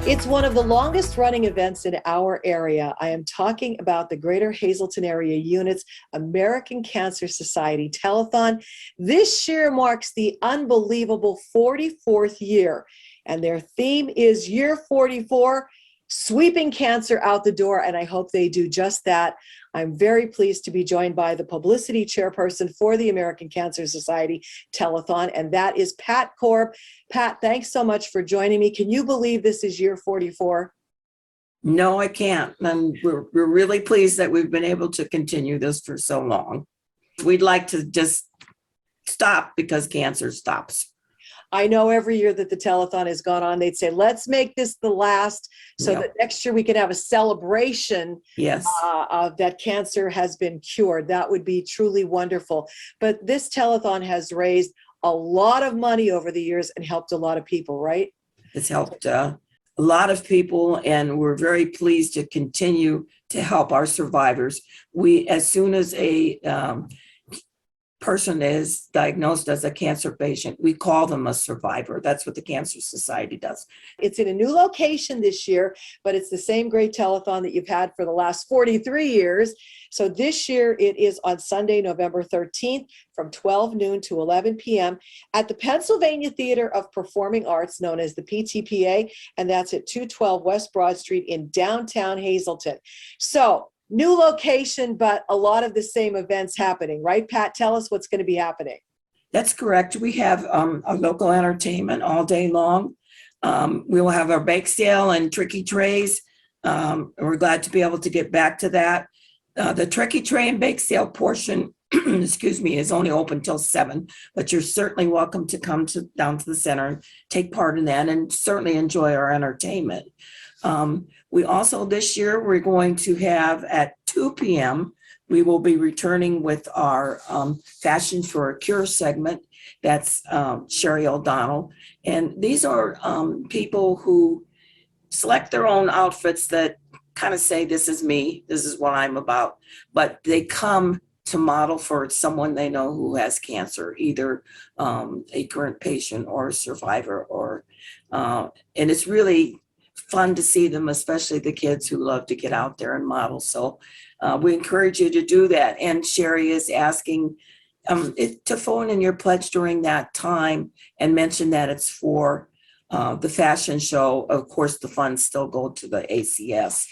It's one of the longest running events in our area. I am talking about the Greater Hazleton Area Unit's American Cancer Society Telethon. This year marks the unbelievable 44th year, and their theme is Year 44, sweeping cancer out the door, and I hope they do just that. I'm very pleased to be joined by the publicity chairperson for the American Cancer Society Telethon, and that is Pat Korb. Pat, thanks so much for joining me. Can you believe this is year 44? No, I can't. And we're really pleased that we've been able to continue this for so long. We'd like to just stop because cancer stops. I know every year that the telethon has gone on, they'd say, let's make this the last so that next year we can have a celebration that cancer has been cured. That would be truly wonderful. But this telethon has raised a lot of money over the years and helped a lot of people, right? It's helped a lot of people, and we're very pleased to continue to help our survivors. As soon as a person is diagnosed as a cancer patient, we call them a survivor. That's what the Cancer Society does. It's in a new location this year, but it's the same great telethon that you've had for the last 43 years. So this year it is on Sunday, November 13th from 12 noon to 11 p.m. at the Pennsylvania Theater of Performing Arts, known as the PTPA, and that's at 212 West Broad Street in downtown Hazleton. So new location, but a lot of the same events happening, right, Pat? Tell us what's going to be happening. That's correct. We have a local entertainment all day long. We will have our bake sale and tricky trays. We're glad to be able to get back to that. The tricky tray and bake sale portion, excuse me, is only open till 7, but you're certainly welcome to come down to the center and take part in that and certainly enjoy our entertainment. We also, this year, we're going to have at 2 p.m., we will be returning with our Fashion for a Cure segment. That's Sherry O'Donnell. And these are people who select their own outfits that kind of say, this is me, this is what I'm about. But they come to model for someone they know who has cancer, either a current patient or a survivor, and it's really fun to see them, especially the kids who love to get out there and model. So we encourage you to do that. And Sherry is asking to phone in your pledge during that time and mention that it's for the fashion show. Of course, the funds still go to the ACS.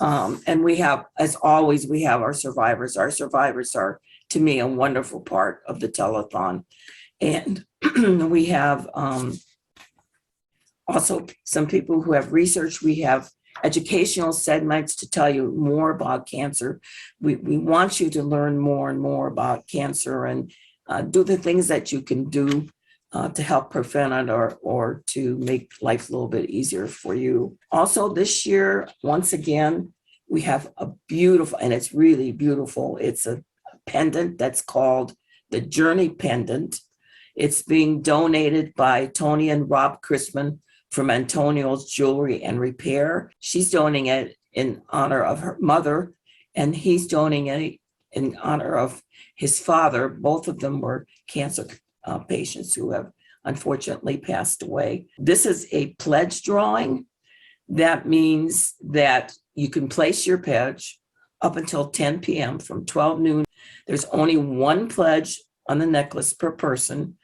And we have, as always, we have our survivors. Our survivors are, to me, a wonderful part of the telethon. And we have also some people who have research. We have educational segments to tell you more about cancer. We want you to learn more and more about cancer and do the things that you can do to help prevent it or to make life a little bit easier for you. Also this year, once again, we have a beautiful, and it's really beautiful, it's a pendant that's called the Journey Pendant. It's being donated by Tony and Rob Chrisman from Antonio's Jewelry and Repair. She's donating it in honor of her mother, and he's donating it in honor of his father. Both of them were cancer patients who have unfortunately passed away. This is a pledge drawing. That means that you can place your pledge up until 10 p.m. from 12 noon. There's only one pledge on the necklace per person.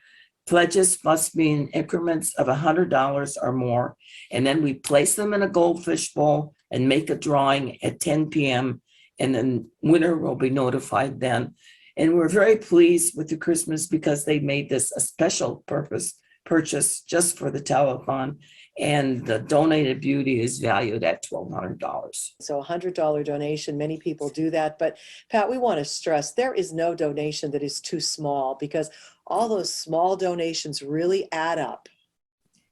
Pledges must be in increments of $100 or more. And then we place them in a goldfish bowl and make a drawing at 10 p.m. And then winner will be notified then. And we're very pleased with the Christmas because they made this a special purchase just for the telethon. And the donated beauty is valued at $1,200. So a $100 donation, many people do that. But Pat, we want to stress there is no donation that is too small, because all those small donations really add up.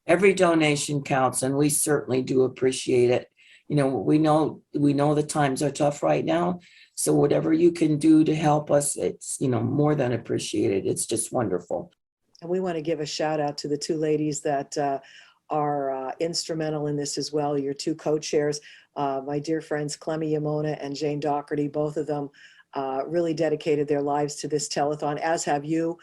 Every donation counts, and we certainly do appreciate it. You know, we know the times are tough right now. So whatever you can do to help us, it's, more than appreciated. It's just wonderful. And we want to give a shout out to the two ladies that are instrumental in this as well. Your two co-chairs, my dear friends, Clemmy Yamona and Jane Doherty, both of them really dedicated their lives to this telethon, as have you,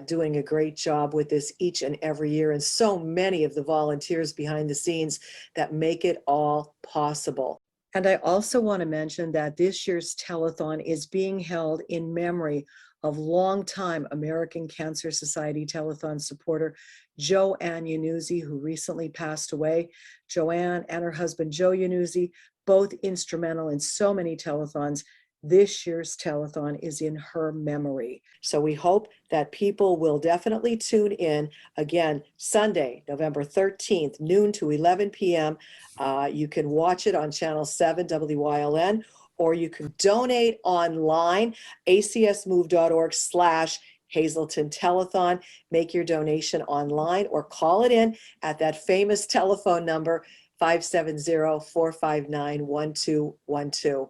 doing a great job with this each and every year, and so many of the volunteers behind the scenes that make it all possible. And I also want to mention that this year's telethon is being held in memory of longtime American Cancer Society telethon supporter Joanne Yanuzzi, who recently passed away. Joanne and her husband Joe Yanuzzi, both instrumental in so many telethons. This year's telethon is in her memory. So we hope that people will definitely tune in. Again, Sunday, November 13th, noon to 11 p.m. You can watch it on Channel 7 WYLN, or you can donate online, acsmove.org/Hazelton Telethon. Make your donation online or call it in at that famous telephone number, 570-459-1212.